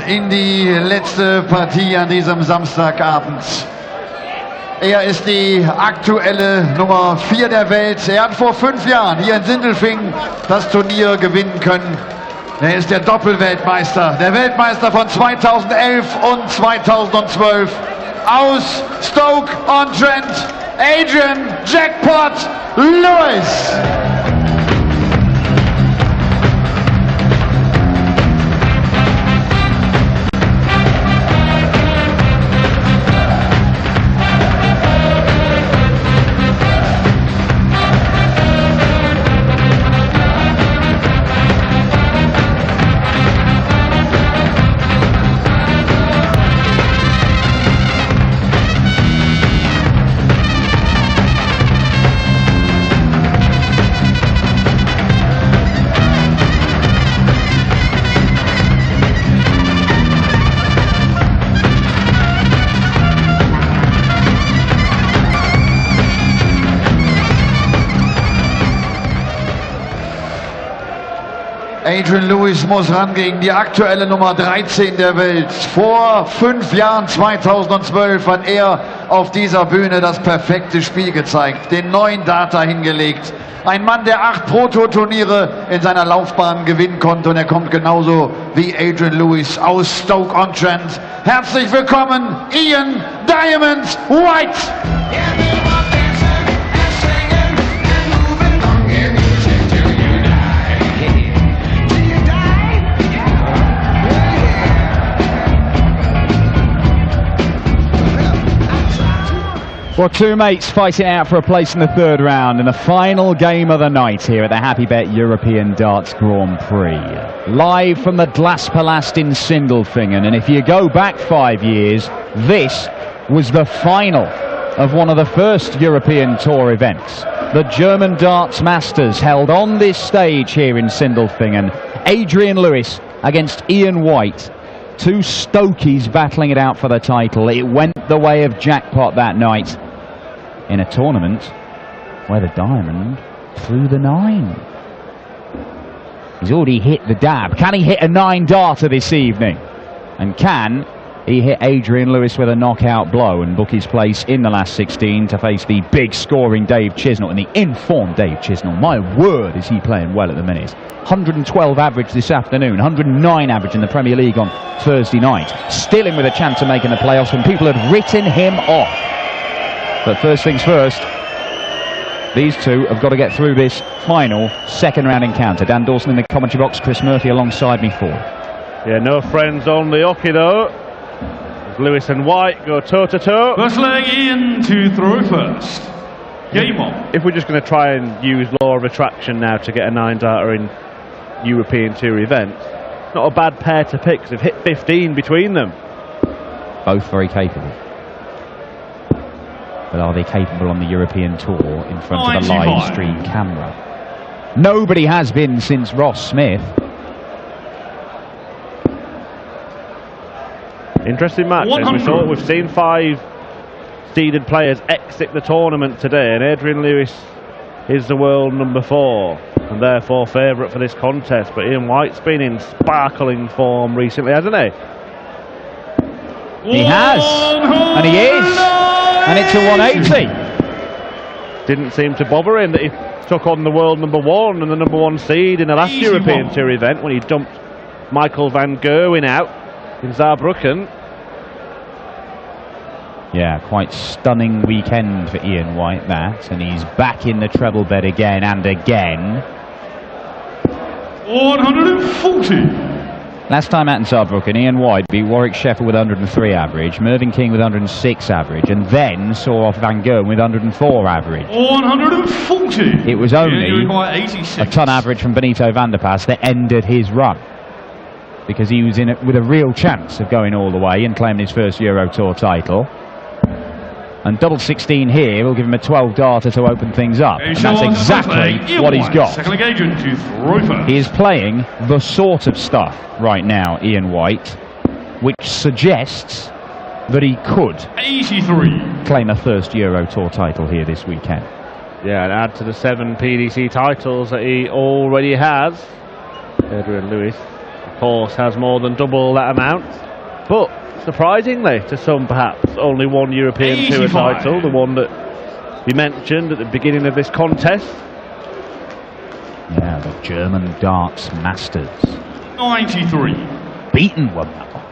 in die letzte Partie an diesem Samstagabend. Er ist die aktuelle Nummer 4 der Welt. Er hat vor 5 Jahren hier in Sindelfingen das Turnier gewinnen können. Er ist der Doppelweltmeister, der Weltmeister von 2011 und 2012 aus Stoke-on-Trent, Adrian Jackpot Lewis. Adrian Lewis muss ran gegen die aktuelle Nummer 13 der Welt. Vor 5 Jahren, 2012, hat er auf dieser Bühne das perfekte Spiel gezeigt, den neuen Data hingelegt. Ein Mann, der 8 Pro-Tour-Turniere in seiner Laufbahn gewinnen konnte, und er kommt genauso wie Adrian Lewis aus Stoke-on-Trent. Herzlich willkommen, Ian Diamond White! Well, two mates fighting out for a place in the 3rd round in the final game of the night here at the Happy Bet European Darts Grand Prix. Live from the Glaspalast in Sindelfingen, and if you go back 5 years, this was the final of one of the first European Tour events. The German Darts Masters held on this stage here in Sindelfingen. Adrian Lewis against Ian White. 2 Stokies battling it out for the title. It went the way of Jackpot that night in a tournament where the diamond threw the 9. He's already hit the dab. Can he hit a 9 darter this evening? And can he hit Adrian Lewis with a knockout blow and book his place in the last 16 to face the big scoring Dave Chisnall and the informed Dave Chisnall? My word, is he playing well at the minute. 112 average this afternoon, 109 average in the Premier League on Thursday night. Still in with a chance of making the playoffs when people had written him off. But first things first, these two have got to get through this final 2nd round encounter. Dan Dawson in the commentary box, Chris Murphy alongside me for. Yeah, no friends on the hockey though. Lewis and White go toe-to-toe. First leg in to throw first. Game on. If we're just going to try and use law of attraction now to get a 9 darter in European Tour events, not a bad pair to pick, 'cause they've hit 15 between them. Both very capable. But are they capable on the European Tour in front of a live stream camera? Nobody has been since Ross Smith. Interesting match. As we've seen 5 seeded players exit the tournament today, and Adrian Lewis is the world number 4 and therefore favourite for this contest. But Ian White's been in sparkling form recently, hasn't he? He has, and he is, and it's a 180. Didn't seem to bother him that he took on the world number 1 and the number 1 seed in the last European Tour event when he dumped Michael van Gerwen out in Saarbrücken. Yeah, quite stunning weekend for Ian White, that, and he's back in the treble bed again and again. 140. Last time out in Saarbrücken, Ian White beat Warwick Sheffield with 103 average, Mervyn King with 106 average, and then saw off Van Gerwen with 104 average. 140. It was only a ton average from Benito van der Pas that ended his run, because he was in it with a real chance of going all the way and claiming his first Euro Tour title. And double 16 here will give him a 12 darter to open things up. And that's exactly what he's got. He is playing the sort of stuff right now, Ian White, which suggests that he could 83. Claim a first Euro Tour title here this weekend. Yeah, and add to the 7 PDC titles that he already has. Adrian Lewis of course, has more than double that amount. But surprisingly, to some perhaps, only one European Tour title, the one that we mentioned at the beginning of this contest. Yeah, the German Darts Masters. 93. Beaten won that one.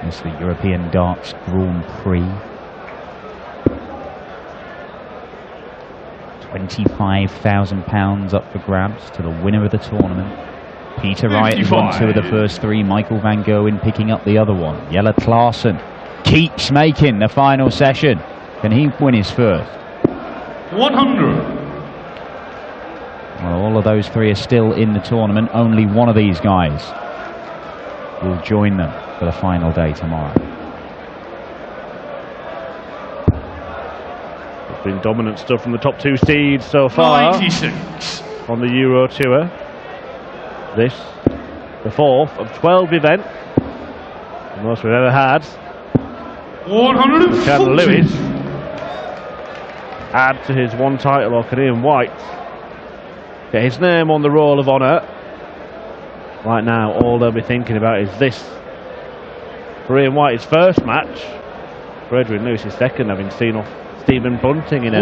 It's the European Darts Grand Prix. £25,000 up for grabs to the winner of the tournament. Peter Wright has won 2 of the first 3. Michael van Gerwen picking up the other one. Jelle Klaassen keeps making the final session. Can he win his first? 100. Well, all of those 3 are still in the tournament. Only one of these guys will join them for the final day tomorrow. It's been dominant stuff from the top 2 seeds so far 96. on the Euro Tour. This, the 4th of 12 events, the most we've ever had. 140. Can Lewis add to his 1 title, or can Ian White get his name on the roll of honour? Right now, all they'll be thinking about is this. For Ian White, his first match. For Adrian Lewis, his second, having seen off Stephen Bunting in a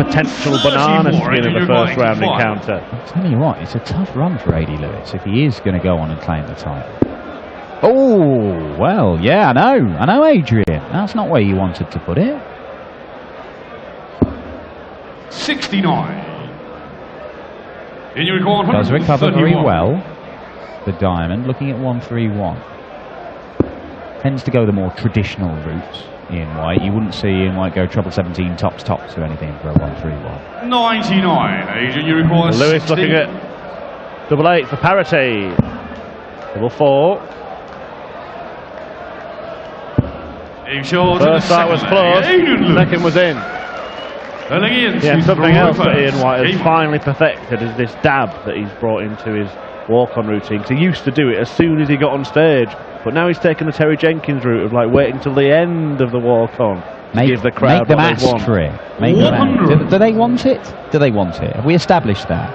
potential banana skin of the first round encounter. I'll tell you what, it's a tough run for AD Lewis if he is going to go on and claim the title. Oh, well, yeah, I know, Adrian. That's not where you wanted to put it. 69. In your record, Does recover very well. The diamond, looking at 131. Tends to go the more traditional route. Ian White, you wouldn't see Ian White go treble 17 tops or anything for a 131. 99. Adrian, you record. Lewis looking at double 8 for parity. Double 4. First start was close, second was in. Yeah, something else that Ian White has finally perfected is this dab that he's brought into his walk-on routine. Because he used to do it as soon as he got on stage, but now he's taken the Terry Jenkins route of like waiting till the end of the walk-on to give the crowd make them what they want. ask for it. Make them ask. Do they want it? Do they want it? Have we established that?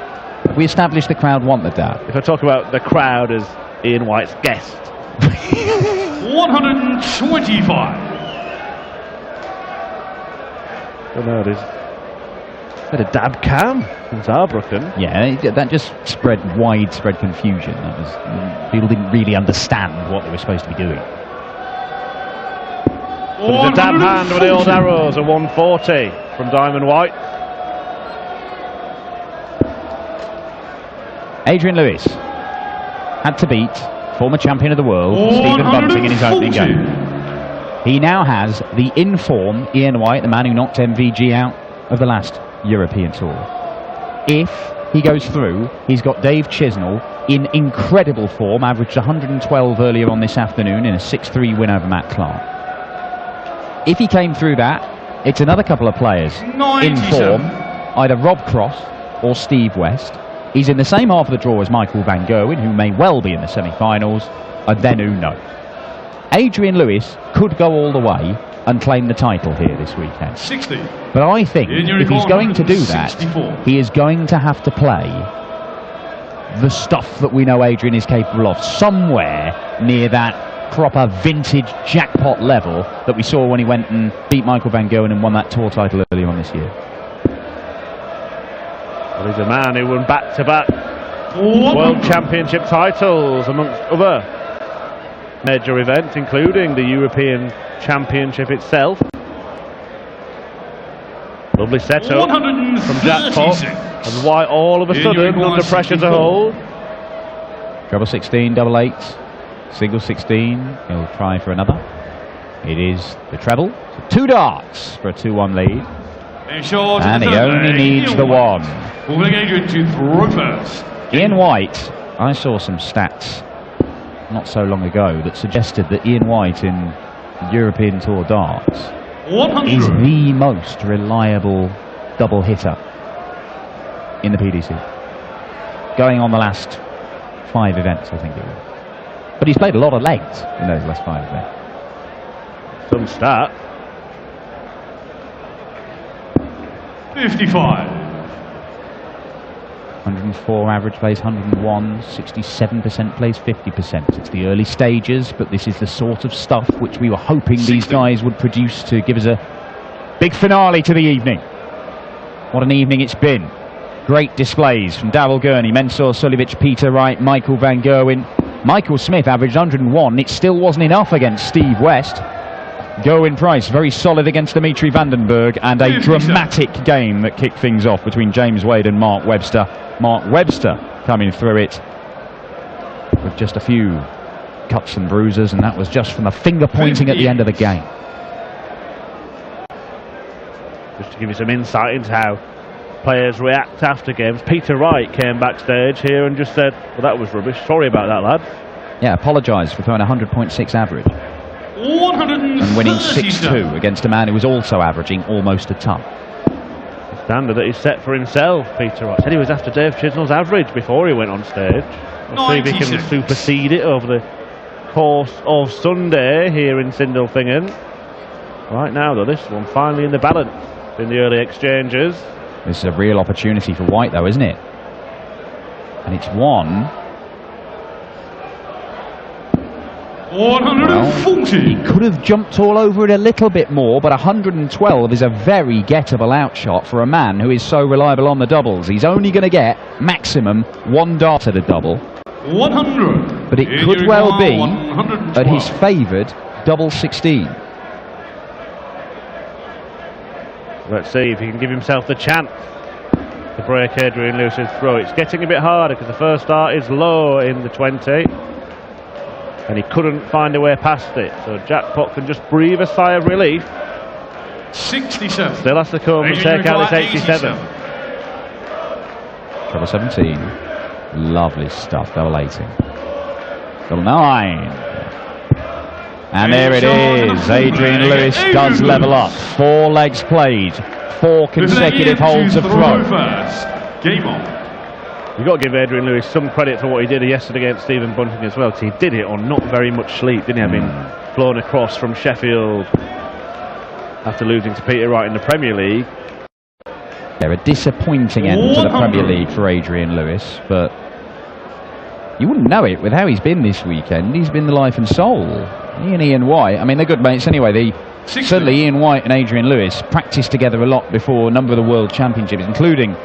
Have we established the crowd want the dab? If I talk about the crowd as Ian White's guest. 125. I don't know, there's a bit of dab cam in Saarbrücken. Yeah, that just spread widespread confusion. That was, people didn't really understand what they were supposed to be doing. So there's a dab hand with the old arrows, a 140 from Diamond White. Adrian Lewis had to beat former champion of the world, Stephen Bunting, in his opening game. He now has the in-form Ian White, the man who knocked MVG out of the last European Tour. If he goes through, he's got Dave Chisnall in incredible form, averaged 112 earlier on this afternoon in a 6-3 win over Matt Clark. If he came through that, it's another couple of players in form, either Rob Cross or Steve West. He's in the same half of the draw as Michael van Gerwen, who may well be in the semi-finals, and then who knows. Adrian Lewis could go all the way and claim the title here this weekend. 60. But I think if he's going to do that, he is going to have to play the stuff that we know Adrian is capable of, somewhere near that proper vintage jackpot level that we saw when he went and beat Michael van Gerwen and won that tour title earlier on this year. Well, he's a man who won back-to-back World Championship titles, amongst other major events, including the European Championship itself. Lovely setup from Jackpot, and White all of a sudden under pressure to hold. Treble 16, double 8, single 16, he'll try for another. It is the treble, so 2 darts for a 2-1 lead. And he only needs the 1. Ian White, I saw some stats not so long ago that suggested that Ian White in European Tour darts is the most reliable double hitter in the PDC, going on the last 5 events, I think it was. But he's played a lot of legs in those last 5 events. Some stat. 55. 104 average plays 101, 67% plays 50%. It's the early stages, but this is the sort of stuff which we were hoping these guys would produce to give us a big finale to the evening. What an evening it's been. Great displays from Darryl Gurney, Mensur Suljovic, Peter Wright, Michael van Gerwen. Michael Smith averaged 101. It still wasn't enough against Steve West. Gerwin Price very solid against Dimitri Vandenberg, and a dramatic game that kicked things off between James Wade and Mark Webster. Mark Webster coming through it with just a few cuts and bruises, and that was just from the finger pointing at the end of the game. Just to give you some insight into how players react after games, Peter Wright came backstage here and just said, well, that was rubbish, sorry about that, lad. Yeah, apologised for throwing 100.6 average. And winning 6-2 against a man who was also averaging almost a ton. The standard that he set for himself, Peter Wright. Said he was after Dave Chisnell's average before he went on stage. We'll see if he can supersede it over the course of Sunday here in Sindelfingen. Right now, though, this one finally in the balance in the early exchanges. This is a real opportunity for White, though, isn't it? And it's one. 140. Well, he could have jumped all over it a little bit more, but 112 is a very gettable outshot for a man who is so reliable on the doubles. He's only going to get maximum one dart at a double. 100. But it could well be at his favoured double 16. Let's see if he can give himself the chance to break Adrian Lewis's throw. It's getting a bit harder because the first dart is low in the 20. And he couldn't find a way past it. So Jackpot can just breathe a sigh of relief. 67. Still has to come and take out this 87. Double 17. Lovely stuff. Double 18. Double 9. And there it is. Adrian Lewis does level up. 4 legs played. 4 consecutive holds of throw. Game on. You've got to give Adrian Lewis some credit for what he did yesterday against Stephen Bunting as well, because he did it on not very much sleep, didn't he? Having flown across from Sheffield after losing to Peter Wright in the Premier League. They're a disappointing end to the Premier League for Adrian Lewis, but you wouldn't know it with how he's been this weekend. He's been the life and soul. He and Ian White, I mean, they're good mates anyway. Certainly Ian White and Adrian Lewis practiced together a lot before a number of the World Championships, including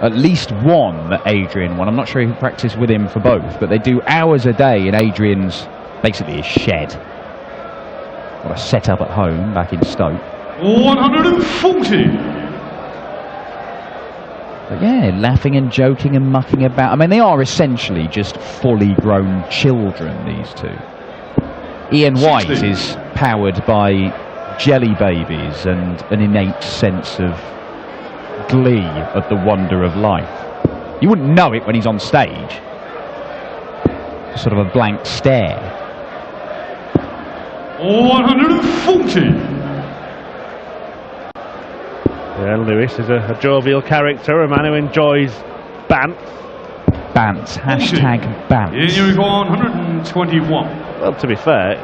at least one that Adrian won. I'm not sure who practiced with him for both, but they do hours a day in Adrian's, basically his shed. What a setup at home back in Stoke. 140. But yeah, laughing and joking and mucking about. I mean, they are essentially just fully grown children, these two. Ian White is powered by jelly babies and an innate sense of glee at the wonder of life. You wouldn't know it when he's on stage. Sort of a blank stare. 140. Yeah, Lewis is a jovial character, a man who enjoys bants. Bants. Hashtag bants. In your 121. Well, to be fair,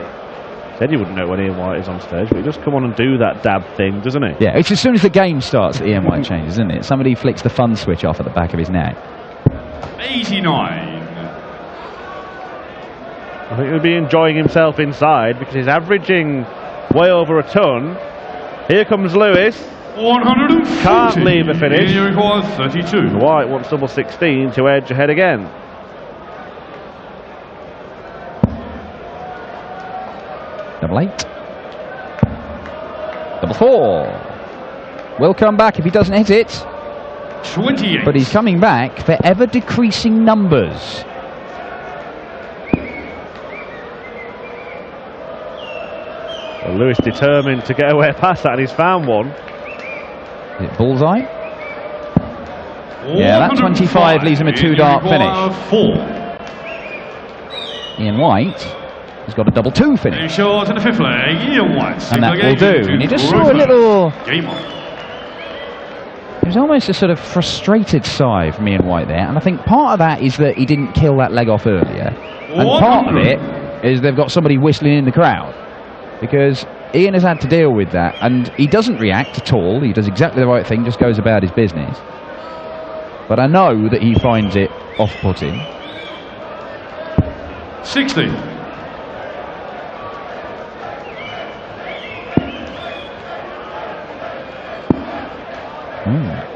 said he wouldn't know when Ian White is on stage, but he does come on and do that dab thing, doesn't he? Yeah, it's as soon as the game starts that Ian White changes, isn't it? Somebody flicks the fun switch off at the back of his neck. 89. I think he'll be enjoying himself inside because he's averaging way over a ton. Here comes Lewis. 140. Can't leave the finish. He requires 32. And White wants double 16 to edge ahead again. Double 8. Double 4. Will come back if he doesn't hit it. 28. But he's coming back for ever decreasing numbers. Well, Lewis determined to get away past that, and he's found one. Is it bullseye? Yeah, that 25 leaves him a 2-dart finish. 4. Ian White has got a double 2 finish. Short in the 5th leg, Ian White. And that will do. And you just saw a little... Game on. There's almost a sort of frustrated sigh from Ian White there, and I think part of that is that he didn't kill that leg off earlier, and part of it is they've got somebody whistling in the crowd, because Ian has had to deal with that, and he doesn't react at all. He does exactly the right thing, just goes about his business. but I know that he finds it off-putting. 60.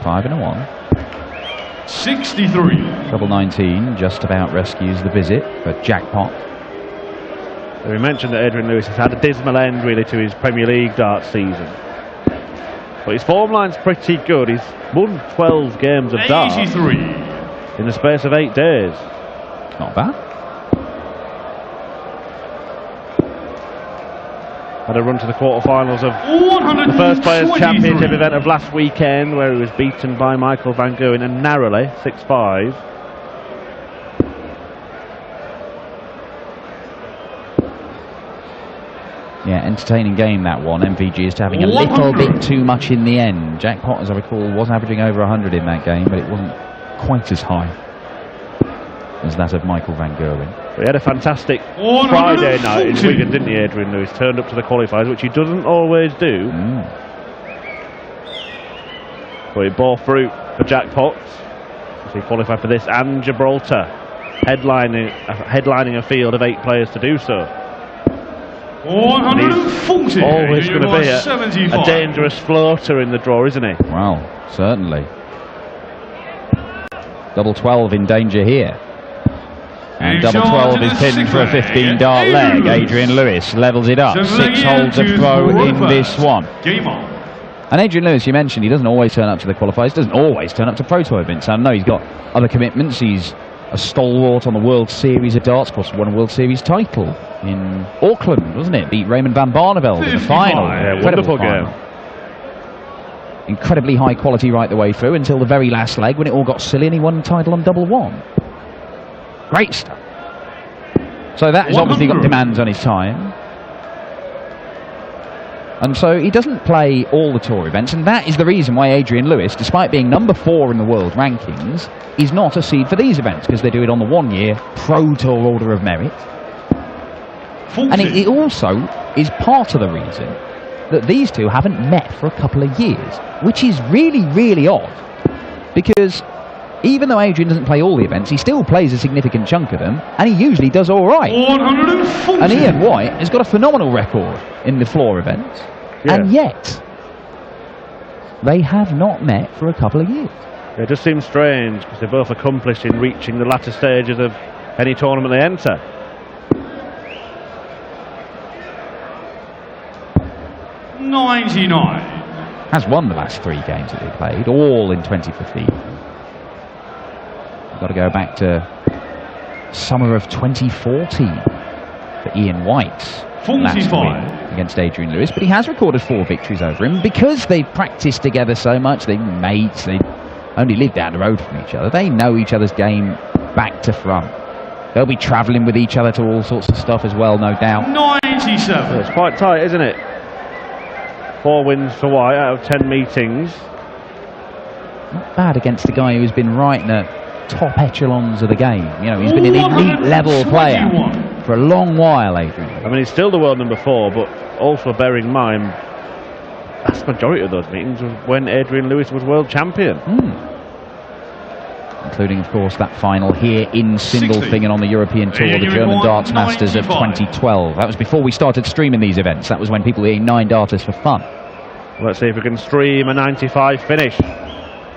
Five and a one. 63. Double 19 just about rescues the visit for Jackpot. We mentioned that Adrian Lewis has had a dismal end really to his Premier League darts season. But his form line's pretty good. He's won 12 games of darts 83. in the space of 8 days. Not bad. Had a run to the quarterfinals of the First Players Championship event of last weekend, where he was beaten by Michael van Gerwen, and narrowly 6-5. Yeah, entertaining game that one. MVG is having a little bit too much in the end. Jackpot, as I recall, was averaging over 100 in that game, but it wasn't quite as high as that of Michael van Gerwen. We had a fantastic Friday night in Wigan, didn't he, Adrian Lewis? Turned up to the qualifiers, which he doesn't always do. But it bore fruit for Jackpot. He qualified for this and Gibraltar, headlining a field of 8 players to do so. 140. Always going to be a dangerous floater in the draw, isn't he? Well, certainly. Double 12 in danger here. And double 12 is pinned for a 15-dart leg. Adrian Lewis levels it up. 6 holds a throw in this one. And Adrian Lewis, you mentioned, he doesn't always turn up to the qualifiers, doesn't always turn up to Pro Tour events. I know he's got other commitments. He's a stalwart on the World Series of darts, of course, won a World Series title in Auckland, wasn't it? Beat Raymond van Barneveld in the final. Yeah, wonderful game. Incredibly high quality right the way through until the very last leg when it all got silly and he won the title on double 1. Great stuff. So that has obviously got demands on his time. And so he doesn't play all the tour events, and that is the reason why Adrian Lewis, despite being number 4 in the world rankings, is not a seed for these events, because they do it on the 1-year Pro Tour Order of Merit. 40. And it also is part of the reason that these two haven't met for a couple of years, which is really, really odd, because even though Adrian doesn't play all the events, he still plays a significant chunk of them, and he usually does all right. 140. And Ian White has got a phenomenal record in the floor events, and yet they have not met for a couple of years. It just seems strange, because they're both accomplished in reaching the latter stages of any tournament they enter. $99. Has won the last 3 games that they played, all in 2015. Got to go back to summer of 2014 for Ian White's last win against Adrian Lewis, but he has recorded 4 victories over him because they've practiced together so much. They're mates, they only live down the road from each other. They know each other's game back to front. They'll be travelling with each other to all sorts of stuff as well, no doubt. 97. It's quite tight, isn't it? 4 wins for White out of 10 meetings. Not bad against a guy who's been right in the top echelons of the game. You know, he's been an elite level player for a long while, Adrian. I mean, he's still the world number 4, but also bearing in mind, the vast majority of those meetings was when Adrian Lewis was world champion. Including, of course, that final here in Sindelfingen on the European Tour, the German Darts Masters of 2012. That was before we started streaming these events. That was when people were hitting 9 darters for fun. Let's see if we can stream a 95 finish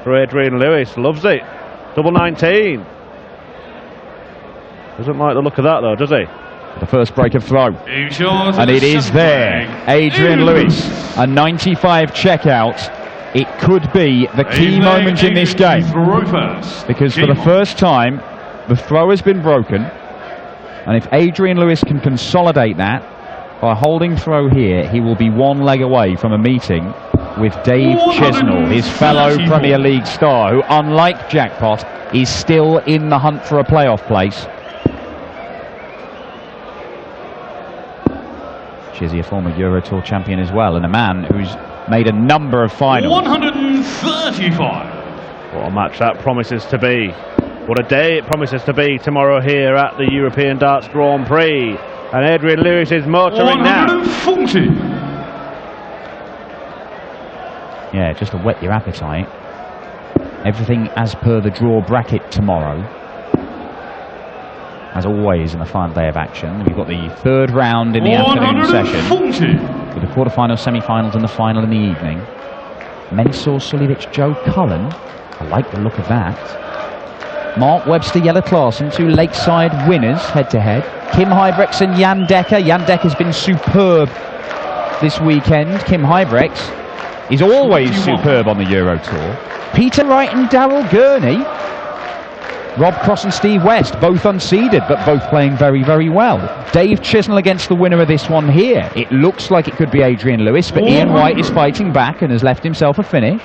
for Adrian Lewis. Loves it. Double 19. Doesn't like the look of that, though, does he? The first break of throw. And it is there. Adrian Lewis, a 95 checkout. It could be the key moment in this game, because for the first time the throw has been broken, and if Adrian Lewis can consolidate that by holding throw here, he will be 1 leg away from a meeting with Dave Chesnell, his fellow Premier League star, who, unlike Jackpot, is still in the hunt for a playoff place. Chizzy, a former Euro Tour champion as well, and a man who's made a number of finals. 135. What a match that promises to be. What a day it promises to be tomorrow here at the European Darts Grand Prix. And Adrian Lewis is motoring now. 140. Yeah, just to whet your appetite. Everything as per the draw bracket tomorrow. As always in the final day of action, we've got the third round in the afternoon session, with the quarterfinals, semi-finals and the final in the evening. Mensur Suljovic, Joe Cullen. I like the look of that. Mark Webster, Jelle Klaasen, two Lakeside winners head-to-head. Kim Huybrechts and Jan Dekker. Jan Dekker's been superb this weekend. Kim Huybrechts is always superb on the Euro Tour. Peter Wright and Daryl Gurney. Rob Cross and Steve West, both unseeded, but both playing very, very well. Dave Chisnell against the winner of this one here. It looks like it could be Adrian Lewis, but Ian White is fighting back and has left himself a finish.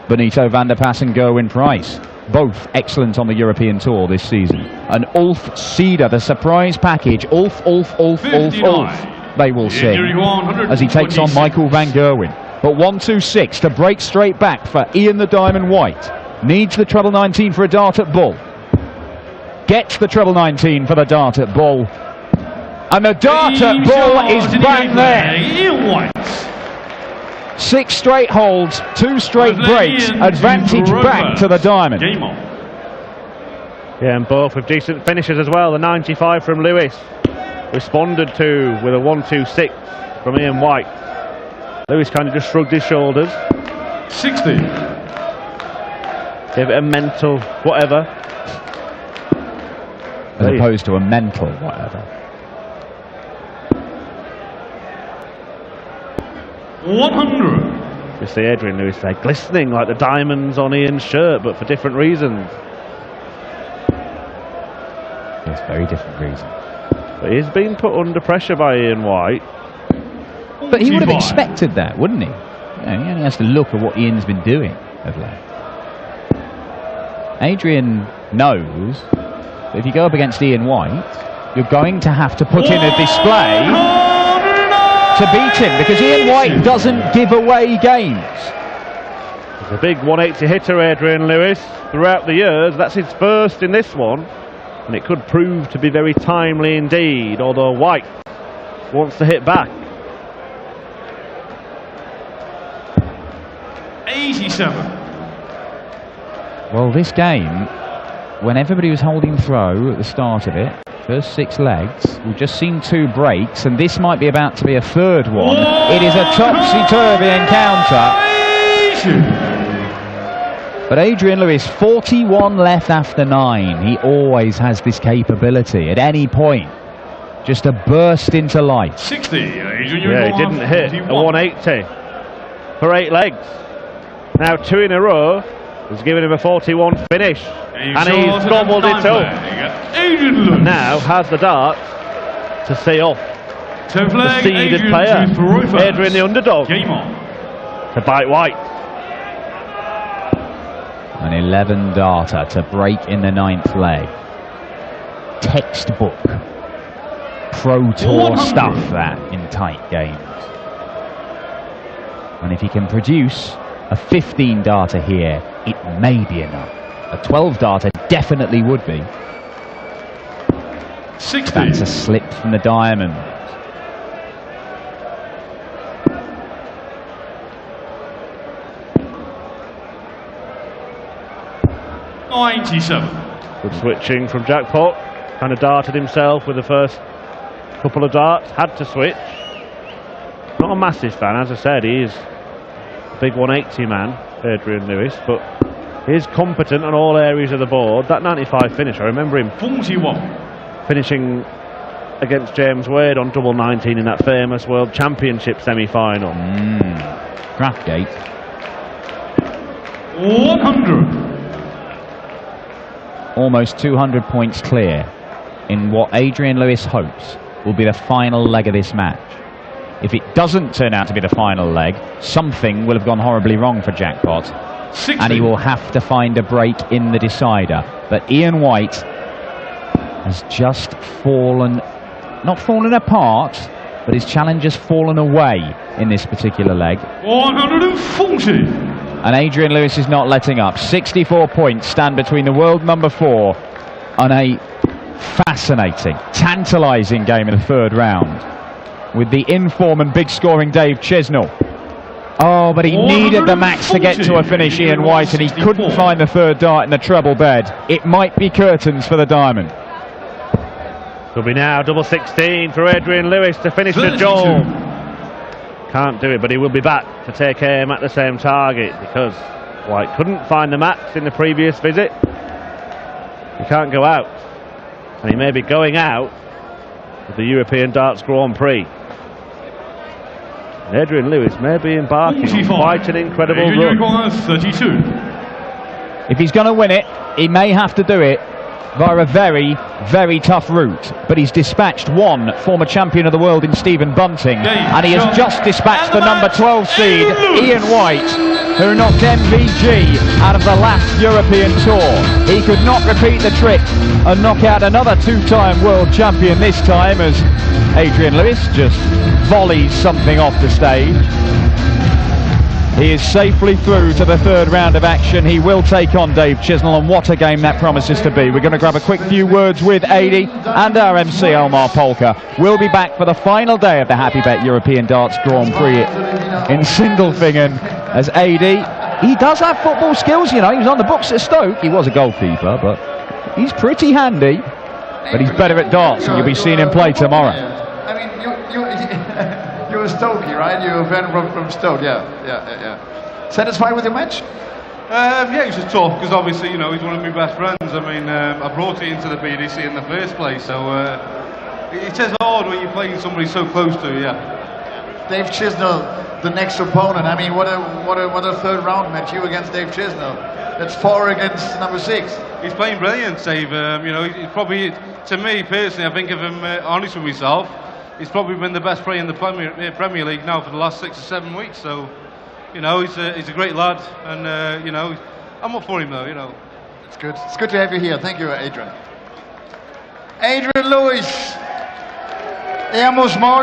Benito van der Pas and Gerwyn Price, both excellent on the European Tour this season. And Ulf Cedar, the surprise package. Ulf, they will sing, as he takes on Michael van Gerwen. But 1-2-6 to break straight back for Ian the Diamond White. Needs the treble 19 for a dart at Bull. Gets the treble 19 for the dart at Bull. And the dart at Bull is back there. Ian White. 6 straight holds, 2 straight breaks. Advantage back to the Diamond. Game on. Yeah, and both with decent finishes as well. The 95 from Lewis responded to with a 1-2-6 from Ian White. Lewis kind of just shrugged his shoulders. 60. Gave it a mental whatever. As opposed to a mental whatever. 100. You see Adrian Lewis there glistening like the diamonds on Ian's shirt, but for different reasons. Yes, very different reasons. But he's been put under pressure by Ian White. But he would have expected that, wouldn't he? You know, he only has to look at what Ian's been doing of late. Adrian knows that if you go up against Ian White, you're going to have to put in a display to beat him, because Ian White doesn't give away games. He's a big 180 hitter, Adrian Lewis, throughout the years. That's his first in this one, and it could prove to be very timely indeed, although White wants to hit back. 87. Well, this game, when everybody was holding throw at the start of it, first 6 legs, we've just seen 2 breaks, and this might be about to be a third one. It is a topsy-turvy encounter. But Adrian Lewis, 41 left after 9. He always has this capability at any point just to burst into life. 60. Yeah, he didn't hit a 180 for 8 legs. Now 2 in a row has given him a 41 finish, and he's gobbled it up. And now has the dart to see off the seeded player, Adrian the underdog, to bite White. An 11 darter to break in the 9th leg. Textbook Pro Tour stuff, that, in tight games. And if he can produce a 15 darter here, it may be enough. A 12 darter definitely would be. 60. That's a slip from the Diamond. Good switching from Jackpot. Kind of darted himself with the first couple of darts. Had to switch. Not a massive fan, as I said. He is a big 180 man, Adrian Lewis, but he is competent on all areas of the board. That 95 finish, I remember him 41. finishing against James Wade on double 19 in that famous World Championship semi-final. Draftgate. 100. Almost 200 points clear in what Adrian Lewis hopes will be the final leg of this match. If it doesn't turn out to be the final leg, something will have gone horribly wrong for Jackpot, 60. and he will have to find a break in the decider. But Ian White has just not fallen apart, but his challenge has fallen away in this particular leg. 140. And Adrian Lewis is not letting up. 64 points stand between the world number 4 and a fascinating, tantalising game in the 3rd round, with the in-form and big-scoring Dave Chisnell Oh, but he needed the max to get to a finish, Ian White, and he couldn't find the third dart in the treble bed. It might be curtains for the diamond. Could be now double 16 for Adrian Lewis to finish the job. Can't do it, but he will be back to take aim at the same target because White couldn't find the max in the previous visit. He can't go out, and he may be going out with the European Darts Grand Prix. And Adrian Lewis may be embarking on quite an incredible run. 32. If he's going to win it, he may have to do it via a very, very tough route. But he's dispatched one former champion of the world in Stephen Bunting, and he has just dispatched the number 12 seed, Ian White, who knocked MVG out of the last European Tour. He could not repeat the trick and knock out another two-time world champion this time as Adrian Lewis just volleys something off the stage. He is safely through to the third round of action. He will take on Dave Chisnall, and what a game that promises to be. We're going to grab a quick few words with Adi and our MC Elmar Polka. We'll be back for the final day of the Happy Bet European Darts Grand Prix in Sindelfingen as Adi, he does have football skills, you know. He was on the books at Stoke. He was a goalkeeper, but he's pretty handy. But he's better at darts, and you'll be seeing him play tomorrow. I mean, you're a Stokey, right? You're a fan from Stoke, yeah. Satisfied with your match? Yeah, he's just tough because obviously, you know, he's one of my best friends. I mean, I brought it into the BDC in the first place, so it is hard when you're playing somebody so close to you. Yeah. Dave Chisnall, the next opponent. I mean, what a third round match, you against Dave Chisnall. That's 4 against number 6. He's playing brilliant, Dave. You know, he's probably, to me personally, I think if I'm honest with myself, he's probably been the best player in the Premier League now for the last 6 or 7 weeks. So, you know, he's a great lad, and you know, I'm up for him though. You know, it's good. It's good to have you here. Thank you, Adrian. Adrian Lewis. Er muss morgen